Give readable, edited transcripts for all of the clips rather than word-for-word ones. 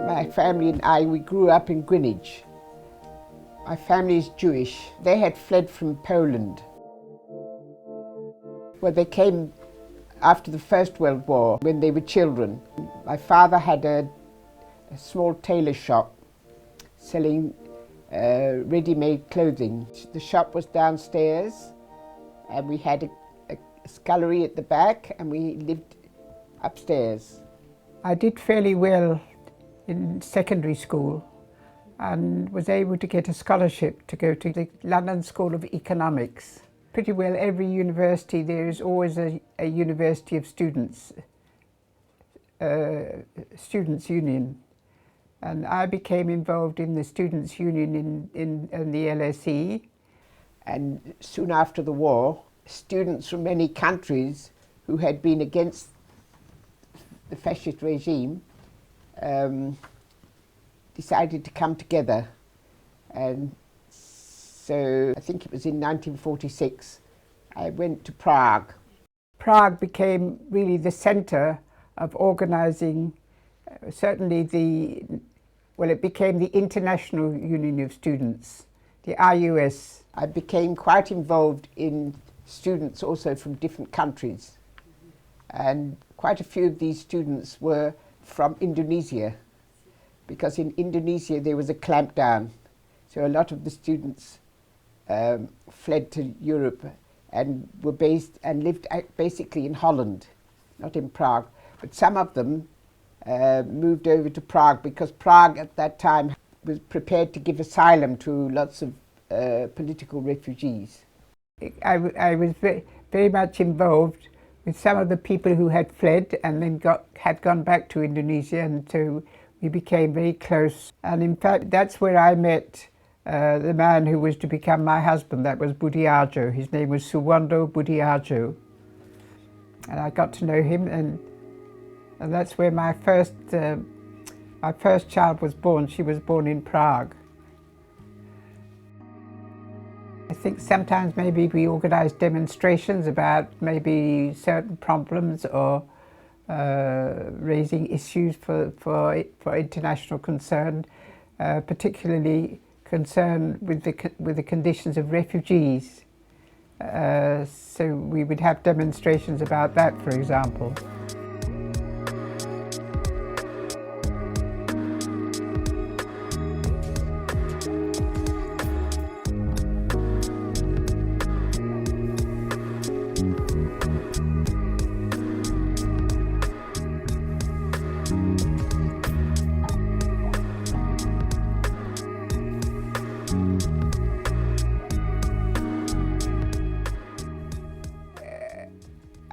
My family and I, we grew up in Greenwich. My family is Jewish. They had fled from Poland. Well, they came after the First World War when they were children. My father had a small tailor shop selling ready-made clothing. The shop was downstairs and we had a scullery at the back and we lived upstairs. I did fairly well in secondary school and was able to get a scholarship to go to the London School of Economics. Pretty well every university there is always a university of students, students' union. And I became involved in the students' union in the LSE. And soon after the war, students from many countries who had been against the fascist regime decided to come together, and so I think it was in 1946 I went to Prague. Prague became really the centre of organising certainly it became the International Union of Students, the IUS. I became quite involved in students also from different countries, and quite a few of these students were from Indonesia, because in Indonesia there was a clampdown. So a lot of the students fled to Europe and were based and lived basically in Holland, not in Prague. But some of them moved over to Prague because Prague at that time was prepared to give asylum to lots of political refugees. I was very much involved with some of the people who had fled and then had gone back to Indonesia, and so we became very close. And in fact, that's where I met the man who was to become my husband. That was Budiardjo. His name was Suwando Budiardjo. And I got to know him, and that's where my first child was born. She was born in Prague. I think sometimes maybe we organise demonstrations about maybe certain problems or raising issues for international concern, particularly concern with the conditions of refugees. So we would have demonstrations about that, for example.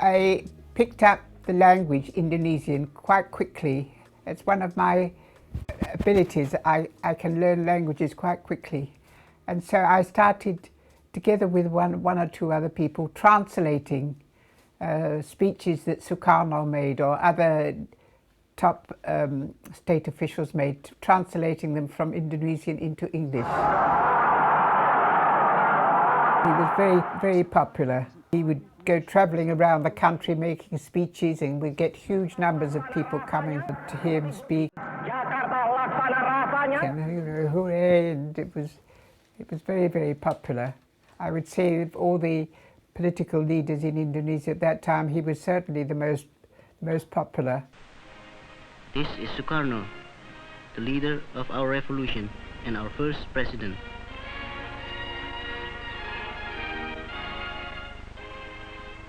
I picked up the language Indonesian quite quickly. It's one of my abilities. I can learn languages quite quickly. And so I started, together with one or two other people, translating speeches that Sukarno made or other top state officials made, translating them from Indonesian into English. He was very, very popular. He would go travelling around the country making speeches, and we'd get huge numbers of people coming to hear him speak. And, hooray! And it was very, very popular. I would say of all the political leaders in Indonesia at that time, he was certainly the most popular. This is Sukarno, the leader of our revolution and our first president.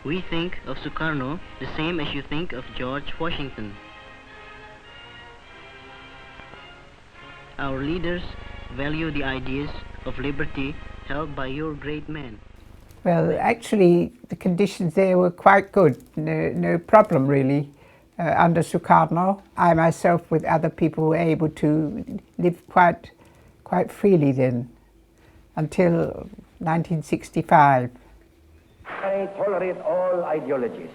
We think of Sukarno the same as you think of George Washington. Our leaders value the ideas of liberty held by your great men. Well, actually, the conditions there were quite good. No problem really. Under Sukarno, I myself, with other people, were able to live quite freely then, until 1965. I tolerate all ideologies.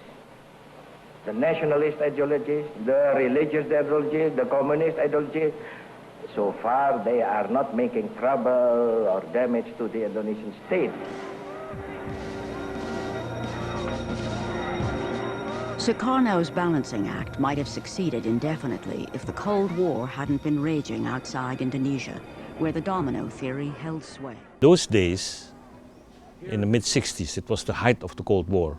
The nationalist ideologies, the religious ideologies, the communist ideologies. So far, they are not making trouble or damage to the Indonesian state. Sukarno's balancing act might have succeeded indefinitely if the Cold War hadn't been raging outside Indonesia, where the domino theory held sway. Those days, in the mid-60s, it was the height of the Cold War.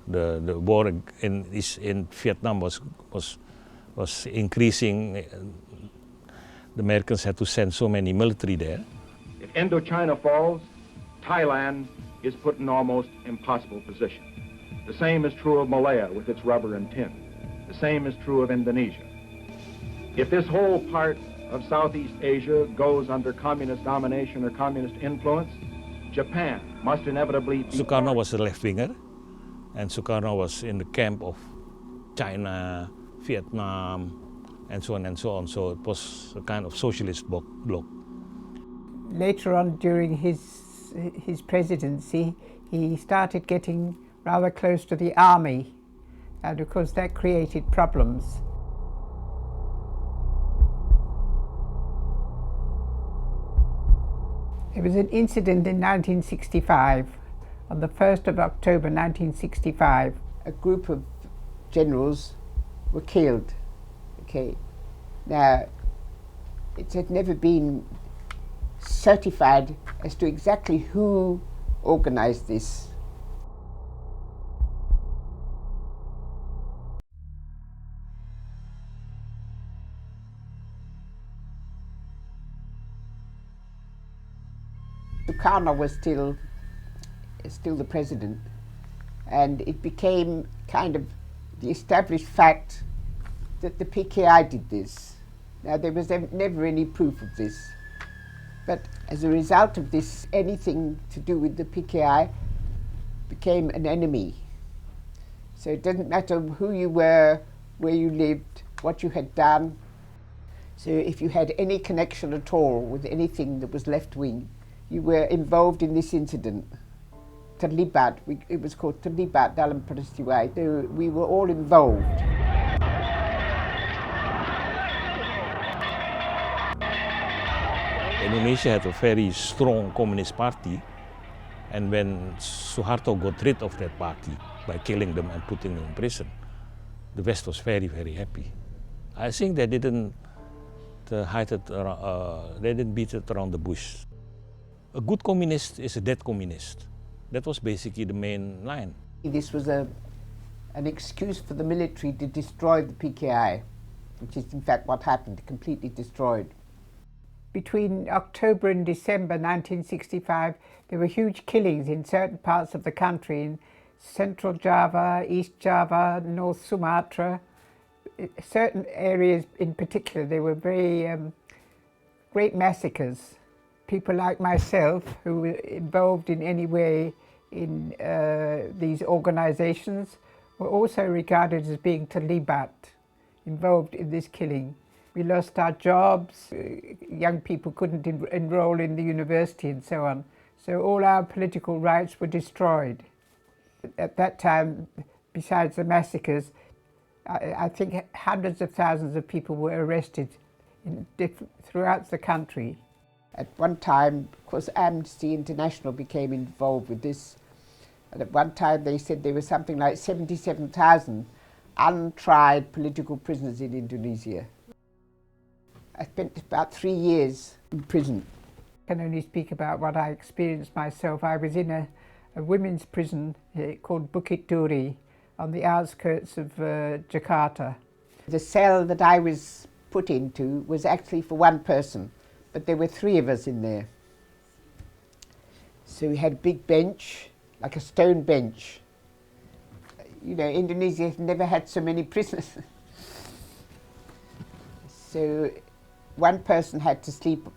The war in Vietnam was increasing. The Americans had to send so many military there. If Indochina falls, Thailand is put in almost impossible position. The same is true of Malaya with its rubber and tin. The same is true of Indonesia. If this whole part of Southeast Asia goes under communist domination or communist influence, Japan must inevitably be... Sukarno was a left-winger, and Sukarno was in the camp of China, Vietnam, and so on and so on. So it was a kind of socialist bloc. Later on, during his presidency, he started getting rather close to the army, and of course that created problems. There was an incident in 1965, on the 1st of October 1965. A group of generals were killed. Okay, now it had never been certified as to exactly who organized this. Sukarno was still the president, and it became kind of the established fact that the PKI did this. Now, there was never any proof of this, but as a result of this, anything to do with the PKI became an enemy. So it didn't matter who you were, where you lived, what you had done. So if you had any connection at all with anything that was left-wing, you were involved in this incident. Terlibat, it was called Terlibat dalam peristiwa. So we were all involved. Indonesia had a very strong communist party, and when Suharto got rid of that party by killing them and putting them in prison, the West was very, very happy. I think they didn't hide it, they didn't beat it around the bush. A good communist is a dead communist. That was basically the main line. This was an excuse for the military to destroy the PKI, which is in fact what happened, completely destroyed. Between October and December 1965, there were huge killings in certain parts of the country, in Central Java, East Java, North Sumatra. Certain areas in particular, there were very great massacres. People like myself who were involved in any way in these organizations were also regarded as being terlibat, involved in this killing. We lost our jobs, young people couldn't enroll in the university and so on. So all our political rights were destroyed. At that time, besides the massacres, I think hundreds of thousands of people were arrested throughout the country. At one time, of course, Amnesty International became involved with this. And at one time they said there were something like 77,000 untried political prisoners in Indonesia. I spent about 3 years in prison. I can only speak about what I experienced myself. I was in a women's prison called Bukit Duri on the outskirts of Jakarta. The cell that I was put into was actually for one person, but there were 3 of us in there. So we had a big bench, like a stone bench. You know, Indonesia has never had so many prisoners. So one person had to sleep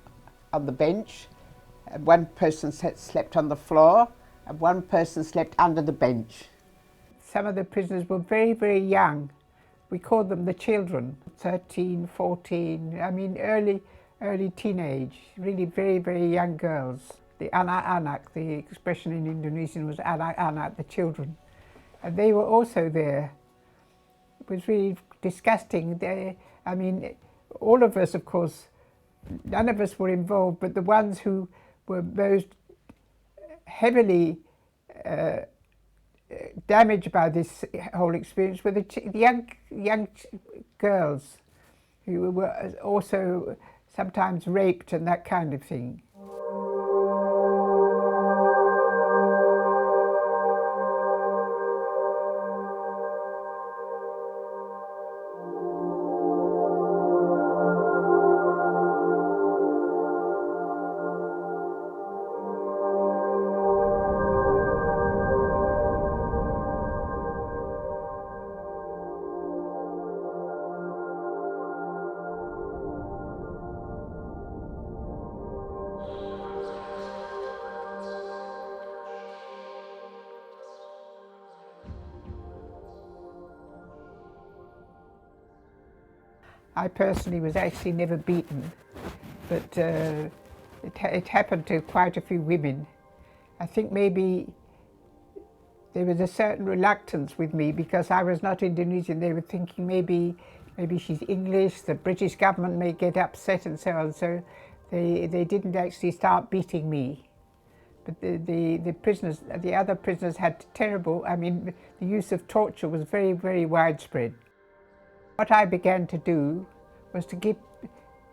on the bench, and one person slept on the floor, and one person slept under the bench. Some of the prisoners were very, very young. We called them the children, 13, 14, I mean early teenage, really very, very young girls. The anak-anak, the expression in Indonesian was anak-anak, the children. And they were also there. It was really disgusting. I mean, all of us, of course, none of us were involved, but the ones who were most heavily damaged by this whole experience were the young girls who were also sometimes raped and that kind of thing. I personally was actually never beaten, but it happened to quite a few women. I think maybe there was a certain reluctance with me because I was not Indonesian. They were thinking maybe she's English, the British government may get upset and so on, so they didn't actually start beating me. But the prisoners, the other prisoners had terrible, I mean, the use of torture was very, very widespread. What I began to do was to give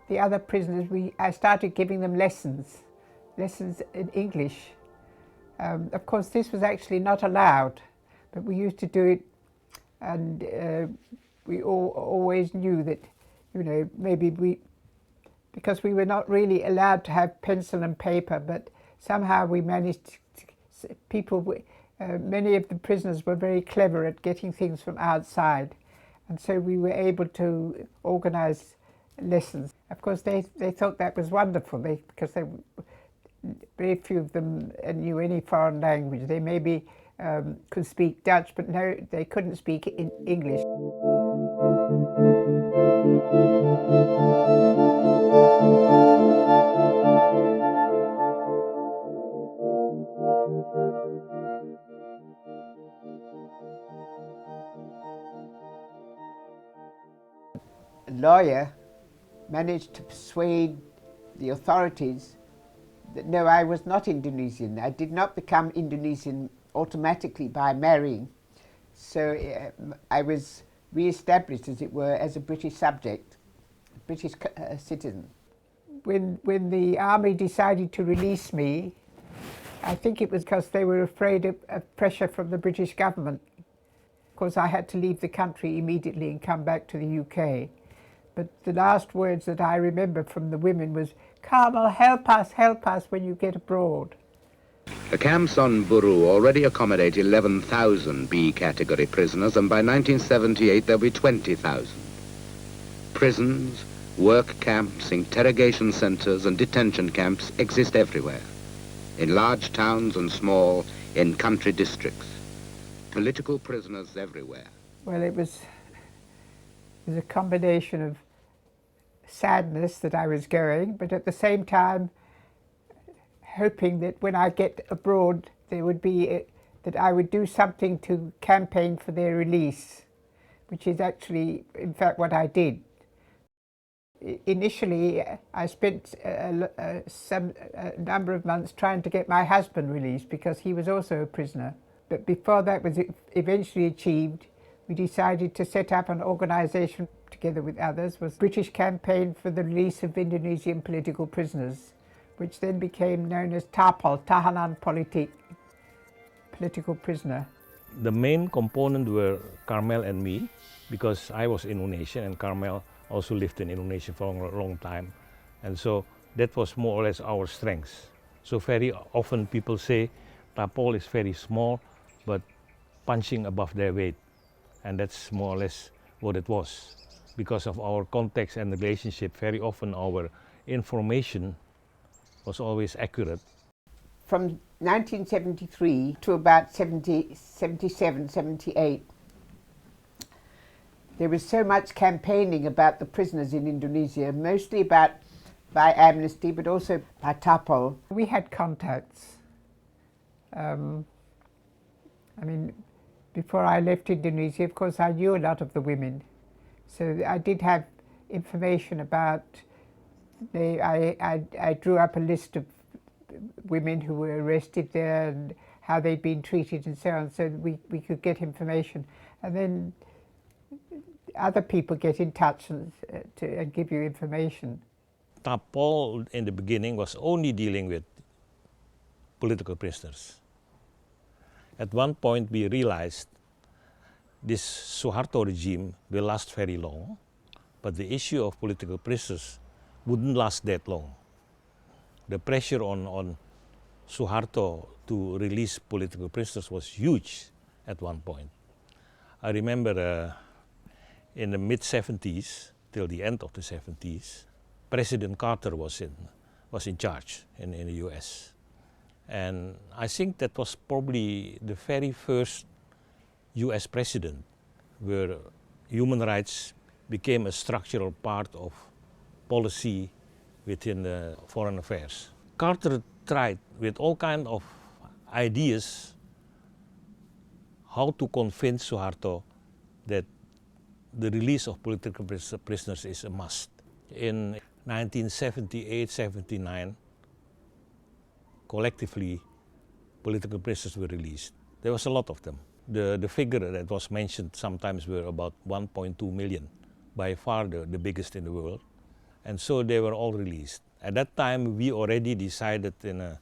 the other prisoners, I started giving them lessons in English. Of course, this was actually not allowed, but we used to do it, and we always knew that, you know, maybe because we were not really allowed to have pencil and paper, but somehow we managed to, many of the prisoners were very clever at getting things from outside. And so we were able to organize lessons. Of course, they thought that was wonderful because very few of them knew any foreign language. They maybe could speak Dutch, but no, they couldn't speak in English. Lawyer managed to persuade the authorities that no, I was not Indonesian. I did not become Indonesian automatically by marrying. So I was re-established, as it were, as a British subject, British citizen. When the army decided to release me, I think it was because they were afraid of pressure from the British government. Of course, I had to leave the country immediately and come back to the UK. But the last words that I remember from the women was, "Carmel, help us when you get abroad." The camps on Buru already accommodate 11,000 B category prisoners, and by 1978 there'll be 20,000. Prisons, work camps, interrogation centers and detention camps exist everywhere, in large towns and small, in country districts. Political prisoners everywhere. Well, it was a combination of sadness that I was going, but at the same time hoping that when I get abroad there would be that I would do something to campaign for their release, which is actually in fact what I did. Initially I spent a number of months trying to get my husband released because he was also a prisoner, but before that was eventually achieved, we decided to set up an organisation together with others, was British Campaign for the Release of Indonesian Political Prisoners, which then became known as Tapol, Tahanan Politik, political prisoner. The main component were Carmel and me, because I was Indonesian and Carmel also lived in Indonesia for a long time. And so that was more or less our strengths. So very often people say Tapol is very small, but punching above their weight. And that's more or less what it was. because of our context and relationship, very often our information was always accurate. From 1973 to about 77, 78, there was so much campaigning about the prisoners in Indonesia, mostly by Amnesty, but also by Tapol. We had contacts. I mean, before I left Indonesia, of course, I knew a lot of the women. So I did have information about, I drew up a list of women who were arrested there and how they'd been treated and so on, so we could get information. And then other people get in touch and give you information. Tapol in the beginning was only dealing with political prisoners. At one point we realized this Suharto regime will last very long, but the issue of political prisoners wouldn't last that long. The pressure on Suharto to release political prisoners was huge at one point. I remember in the mid-70s, till the end of the 70s, President Carter was in charge in the US. And I think that was probably the very first US president where human rights became a structural part of policy within the foreign affairs. Carter tried with all kinds of ideas how to convince Suharto that the release of political prisoners is a must. In 1978-79, collectively, political prisoners were released. There was a lot of them. The figure that was mentioned sometimes were about 1.2 million, by far the biggest in the world. And so they were all released. At that time, we already decided in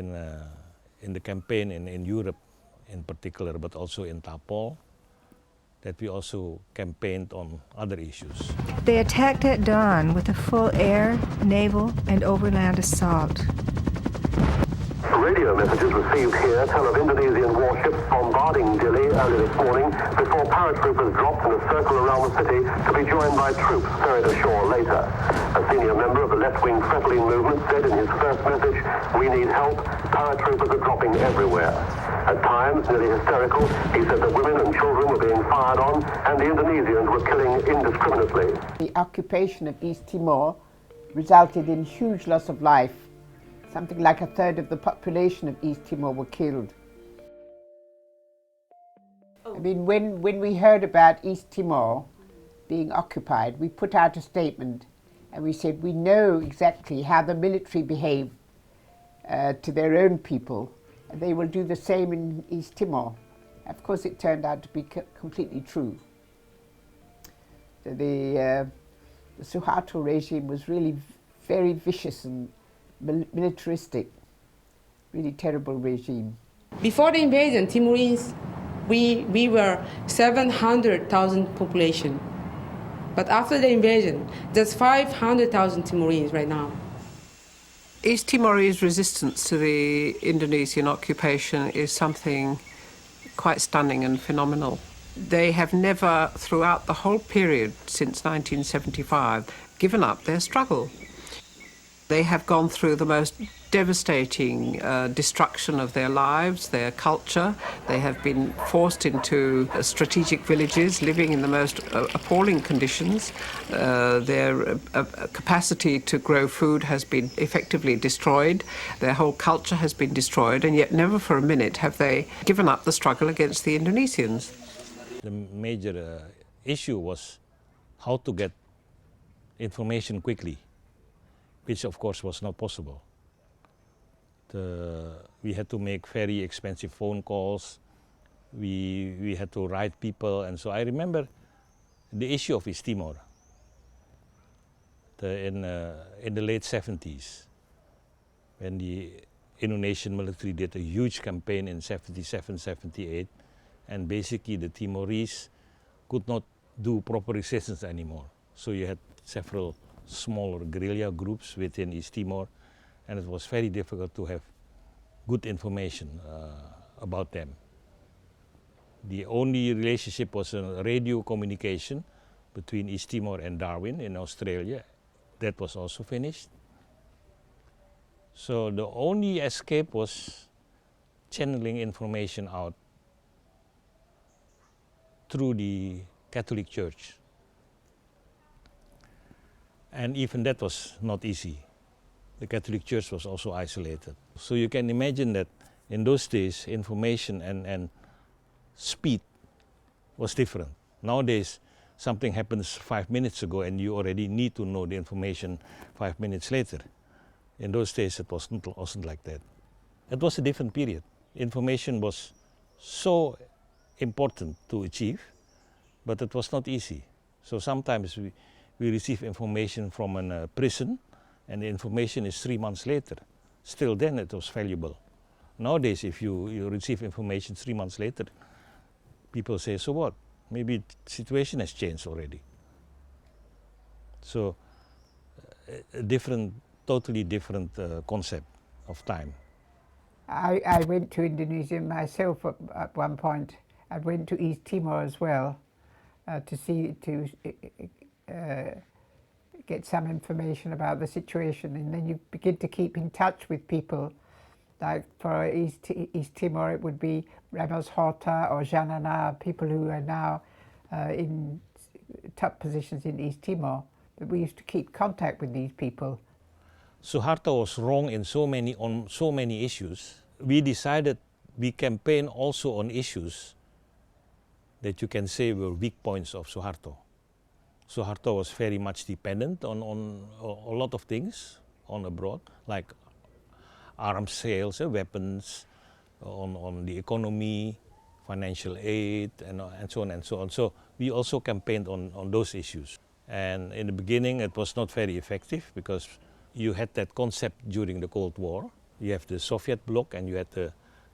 the campaign in Europe in particular, but also in Tapol, that we also campaigned on other issues. They attacked at dawn with a full air, naval, and overland assault. Radio messages received here tell of Indonesian warships bombarding Dili early this morning before paratroopers dropped in a circle around the city to be joined by troops ferried ashore later. A senior member of the left-wing Fretilin movement said in his first message, "We need help. Paratroopers are dropping everywhere." At times, nearly hysterical, he said that women and children were being fired on and the Indonesians were killing indiscriminately. The occupation of East Timor resulted in huge loss of life. Something like a third of the population of East Timor were killed. I mean, when we heard about East Timor being occupied, we put out a statement and we said we know exactly how the military behave to their own people, and they will do the same in East Timor. Of course, it turned out to be completely true. So the Suharto regime was really very vicious and militaristic, really terrible regime. Before the invasion, Timorese, we were 700,000 population. But after the invasion, there's 500,000 Timorese right now. East Timorese resistance to the Indonesian occupation is something quite stunning and phenomenal. They have never, throughout the whole period since 1975, given up their struggle. They have gone through the most devastating destruction of their lives, their culture. They have been forced into strategic villages, living in the most appalling conditions. Their capacity to grow food has been effectively destroyed. Their whole culture has been destroyed, and yet never for a minute have they given up the struggle against the Indonesians. The major issue was how to get information quickly, which of course was not possible. We had to make very expensive phone calls, we had to write people, and so I remember the issue of East Timor in the late 70s, when the Indonesian military did a huge campaign in 77, 78, and basically the Timorese could not do proper resistance anymore. So you had several smaller guerrilla groups within East Timor, and it was very difficult to have good information about them. The only relationship was a radio communication, between East Timor and Darwin in Australia. That was also finished. So the only escape was channeling information out through the Catholic Church. And even that was not easy. The Catholic Church was also isolated. So you can imagine that in those days, information and speed was different. Nowadays, something happens 5 minutes ago and you already need to know the information 5 minutes later. In those days, it wasn't like that. It was a different period. Information was so important to achieve, but it was not easy. So sometimes we receive information from a prison and the information is 3 months later. Still then it was valuable. Nowadays, if you receive information 3 months later, people say, so what? Maybe the situation has changed already. So a totally different concept of time. I went to Indonesia myself at one point. I went to East Timor as well to get some information about the situation, and then you begin to keep in touch with people. Like for East Timor, it would be Ramos Horta or Janana, people who are now in top positions in East Timor. But we used to keep contact with these people. Suharto was wrong on so many issues. We decided we campaign also on issues that you can say were weak points of Suharto. Suharto was very much dependent on a lot of things on abroad, like arms sales, weapons, on the economy, financial aid, and so on and so on. So we also campaigned on those issues. And in the beginning, it was not very effective because you had that concept during the Cold War. You have the Soviet bloc and you had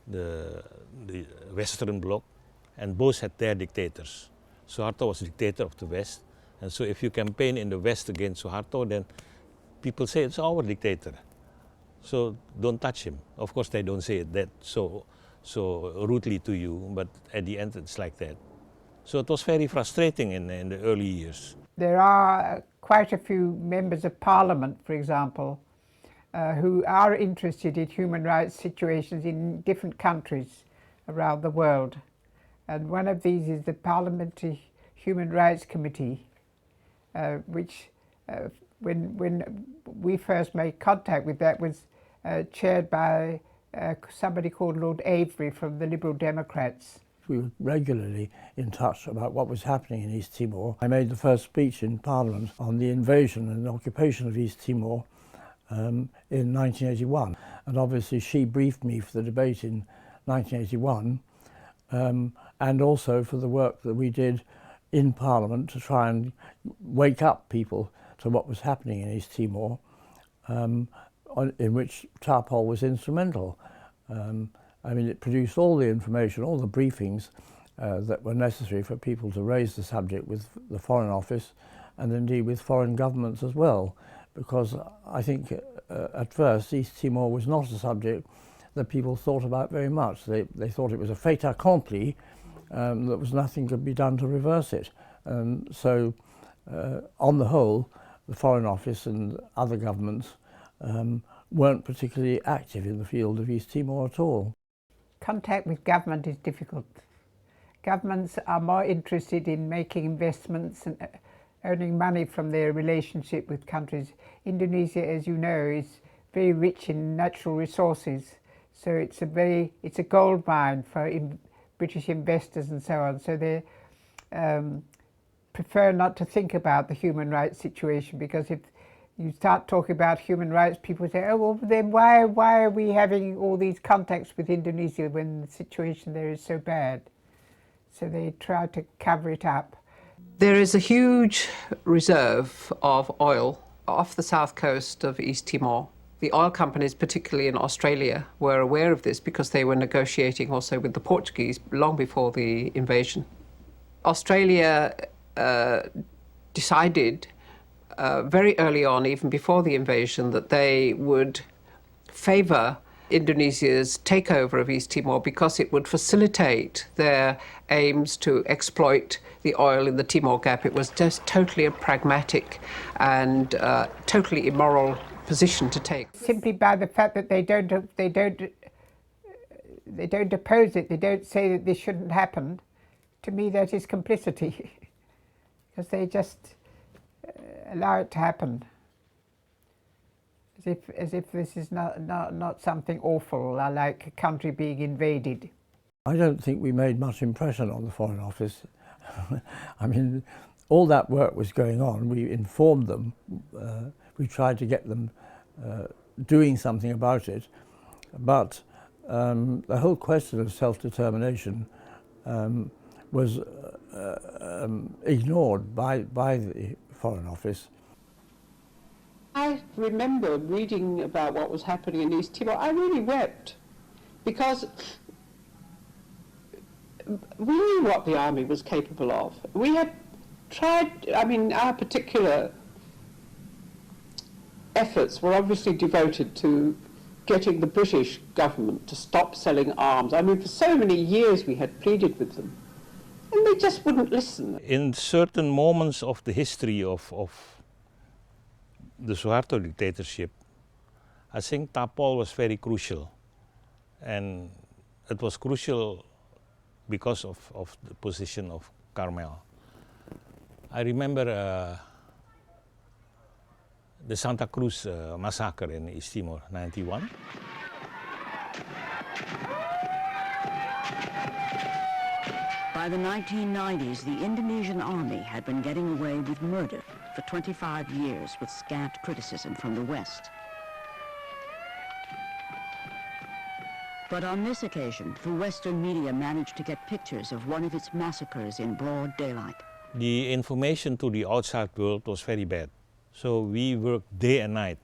the Western bloc, and both had their dictators. Suharto was the dictator of the West, and so if you campaign in the West against Suharto, then people say it's our dictator, so don't touch him. Of course, they don't say it that so rudely to you, but at the end it's like that. So it was very frustrating in the early years. There are quite a few members of parliament, for example, who are interested in human rights situations in different countries around the world. And one of these is the Parliamentary Human Rights Committee, which when we first made contact with that was chaired by somebody called Lord Avery from the Liberal Democrats. We were regularly in touch about what was happening in East Timor. I made the first speech in Parliament on the invasion and occupation of East Timor in 1981. And obviously she briefed me for the debate in 1981 and also for the work that we did in Parliament to try and wake up people to what was happening in East Timor, in which Tapol was instrumental. I mean, it produced all the information, all the briefings that were necessary for people to raise the subject with the Foreign Office and indeed with foreign governments as well, because I think at first East Timor was not a subject that people thought about very much. They thought it was a fait accompli, that was nothing could be done to reverse it. So on the whole, the Foreign Office and other governments weren't particularly active in the field of East Timor at all. Contact with government is difficult. Governments are more interested in making investments and earning money from their relationship with countries. Indonesia, as you know, is very rich in natural resources, so it's a gold mine for British investors and so on. So they prefer not to think about the human rights situation, because if you start talking about human rights, people say, oh, well, then why are we having all these contacts with Indonesia when the situation there is so bad? So they try to cover it up. There is a huge reserve of oil off the south coast of East Timor. The oil companies, particularly in Australia, were aware of this because they were negotiating also with the Portuguese long before the invasion. Australia decided very early on, even before the invasion, that they would favour Indonesia's takeover of East Timor because it would facilitate their aims to exploit the oil in the Timor Gap. It was just totally a pragmatic and totally immoral position to take. Simply by the fact that they don't oppose it, they don't say that this shouldn't happen, to me that is complicity, because they just allow it to happen. As if this is not something awful, like a country being invaded. I don't think we made much impression on the Foreign Office. I mean, all that work was going on. We informed them. We tried to get them doing something about it. But the whole question of self-determination was ignored by the Foreign Office. I remember reading about what was happening in East Timor. I really wept, because we knew what the army was capable of. We had tried, I mean, our particular efforts were obviously devoted to getting the British government to stop selling arms. I mean, for so many years we had pleaded with them, and they just wouldn't listen. In certain moments of the history of the Suharto dictatorship, I think Tapol was very crucial, and it was crucial because of the position of Carmel. I remember the Santa Cruz massacre in East Timor, 91. By the 1990s, the Indonesian army had been getting away with murder for 25 years with scant criticism from the West. But on this occasion, the Western media managed to get pictures of one of its massacres in broad daylight. The information to the outside world was very bad. So we worked day and night,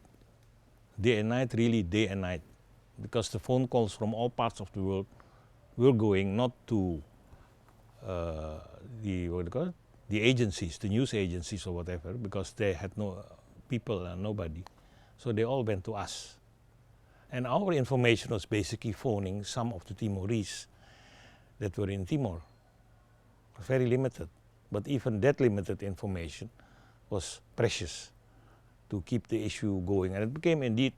really day and night, because the phone calls from all parts of the world were going not to the agencies, the news agencies or whatever, because they had no people and nobody. So they all went to us. And our information was basically phoning some of the Timorese that were in Timor. Very limited. But even that limited information was precious to keep the issue going. And it became indeed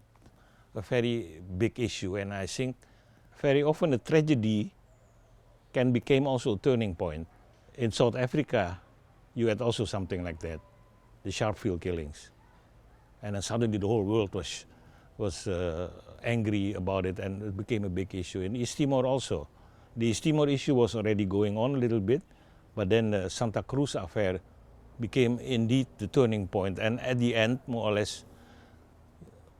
a very big issue. And I think very often a tragedy can become also a turning point. In South Africa, you had also something like that, the Sharpeville killings. And then suddenly the whole world was angry about it, and it became a big issue. In East Timor also. The East Timor issue was already going on a little bit, but then the Santa Cruz affair became indeed the turning point. And at the end, more or less,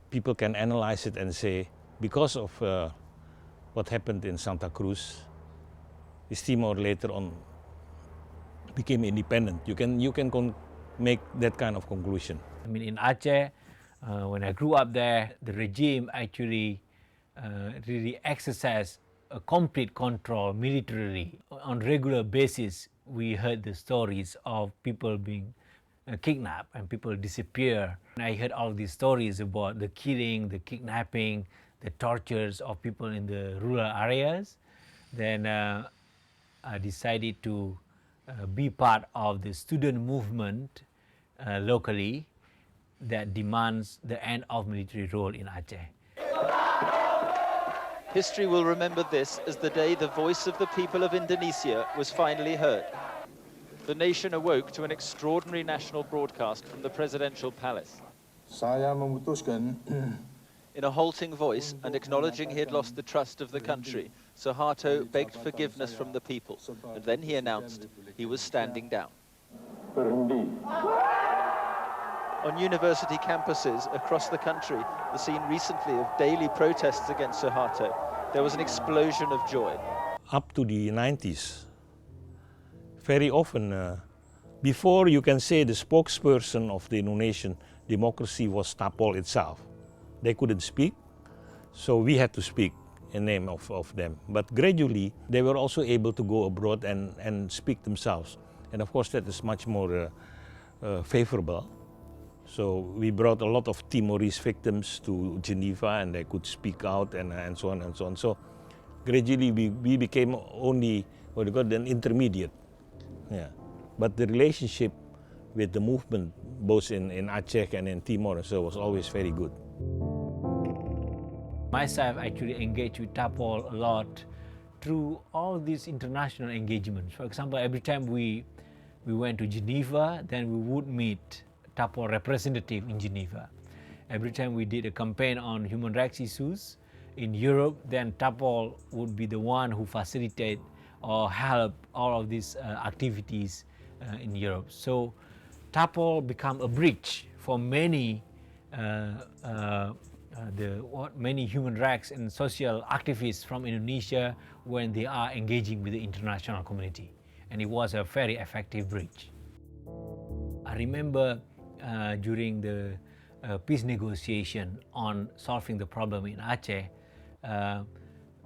people can analyze it and say, because of what happened in Santa Cruz, East Timor later on became independent. You can make that kind of conclusion. I mean, in Aceh, when I grew up there, the regime actually really exercised a complete control militarily. On regular basis, we heard the stories of people being kidnapped and people disappear. And I heard all these stories about the killing, the kidnapping, the tortures of people in the rural areas. Then I decided to be part of the student movement locally that demands the end of military rule in Aceh. History will remember this as the day the voice of the people of Indonesia was finally heard. The nation awoke to an extraordinary national broadcast from the presidential palace. Saya memutuskan. In a halting voice and acknowledging he had lost the trust of the country, Suharto begged forgiveness from the people, and then he announced he was standing down. On university campuses across the country, the scene recently of daily protests against Suharto, there was an explosion of joy. Up to the 90s, very often, before you can say the spokesperson of the Indonesian democracy was Tapol itself. They couldn't speak, so we had to speak in name of them. But gradually, they were also able to go abroad and speak themselves. And of course, that is much more favorable. So we brought a lot of Timorese victims to Geneva, and they could speak out and so on and so on. So gradually we became only what you call an intermediate. Yeah. But the relationship with the movement, both in Aceh and in Timor, so was always very good. Myself actually engaged with Tapol a lot through all these international engagements. For example, every time we went to Geneva, then we would meet Tapol representative in Geneva. Every time we did a campaign on human rights issues in Europe, then Tapol would be the one who facilitate or help all of these activities in Europe. So Tapol became a bridge for many many human rights and social activists from Indonesia when they are engaging with the international community, and it was a very effective bridge. I remember during the peace negotiation on solving the problem in Aceh,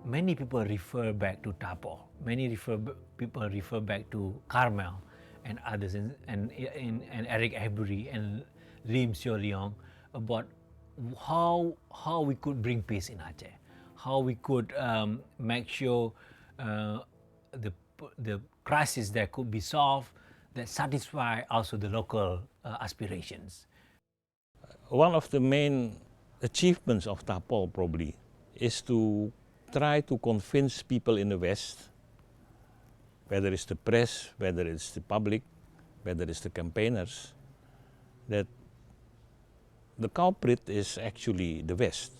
many people refer back to Tapol. Many people refer back to Carmel and others, and Eric Avery and Lim Sio Leong about how we could bring peace in Aceh, how we could make sure the crisis there could be solved that satisfy also the local aspirations. One of the main achievements of Tapol probably is to try to convince people in the West, whether it's the press, whether it's the public, whether it's the campaigners, that the culprit is actually the West.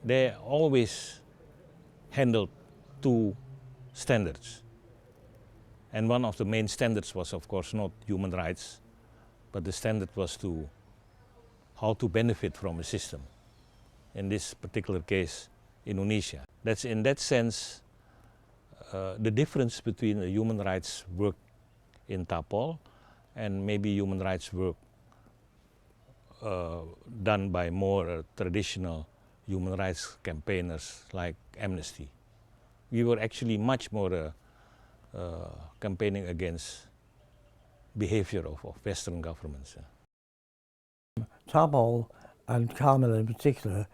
They always handled two standards. And one of the main standards was, of course, not human rights, but the standard was how to benefit from a system. In this particular case, Indonesia. That's in that sense the difference between the human rights work in Tapol and maybe human rights work done by more traditional human rights campaigners like Amnesty. We were actually much more campaigning against behavior of Western governments. Tapol and Carmel in particular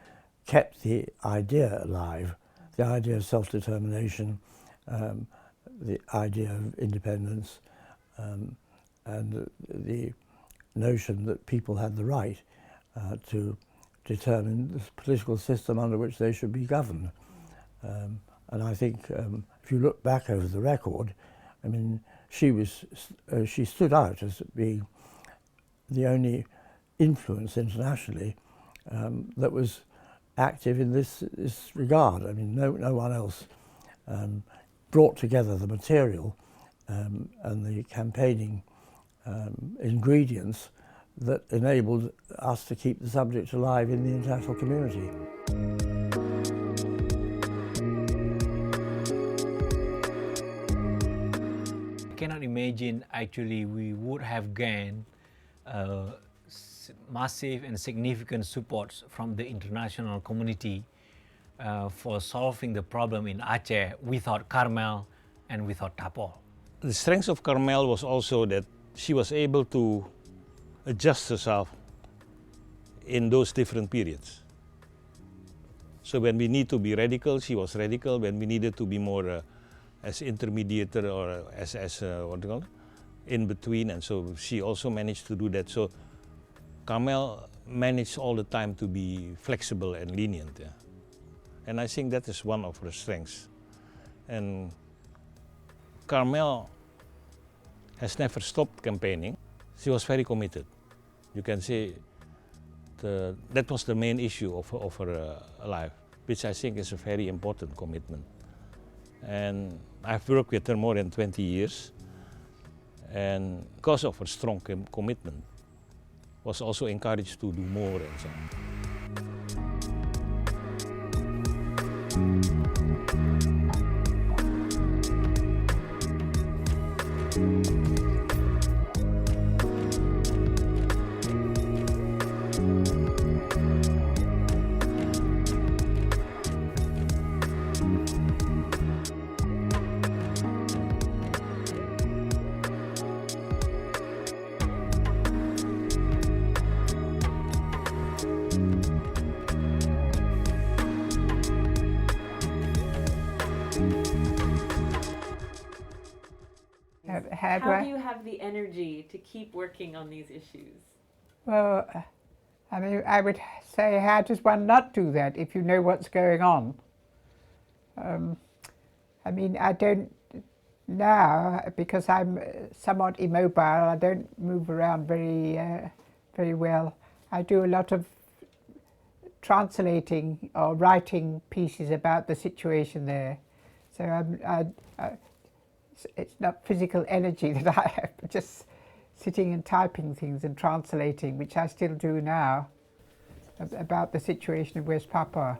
kept the idea alive, the idea of self-determination, the idea of independence, and the notion that people had the right to determine the political system under which they should be governed. And I think if you look back over the record, I mean, she stood out as being the only influence internationally that was active in this regard. I mean, no one else brought together the material and the campaigning ingredients that enabled us to keep the subject alive in the international community. I cannot imagine actually we would have gained massive and significant support from the international community for solving the problem in Aceh without Carmel and without Tapol. The strength of Carmel was also that she was able to adjust herself in those different periods. So when we need to be radical, she was radical. When we needed to be more as intermediate or as what do you call it? In between, and so she also managed to do that. So Carmel managed all the time to be flexible and lenient. Yeah. And I think that is one of her strengths. And Carmel has never stopped campaigning. She was very committed. You can say that was the main issue of her life, which I think is a very important commitment. And I've worked with her more than 20 years. And because of her strong commitment, was also encouraged to do more and so on. How do you have the energy to keep working on these issues? Well, I mean, I would say, how does one not do that if you know what's going on? I mean, I don't now, because I'm somewhat immobile, I don't move around very well. I do a lot of translating or writing pieces about the situation there. So it's not physical energy that I have, but just sitting and typing things and translating, which I still do now, about the situation of West Papua.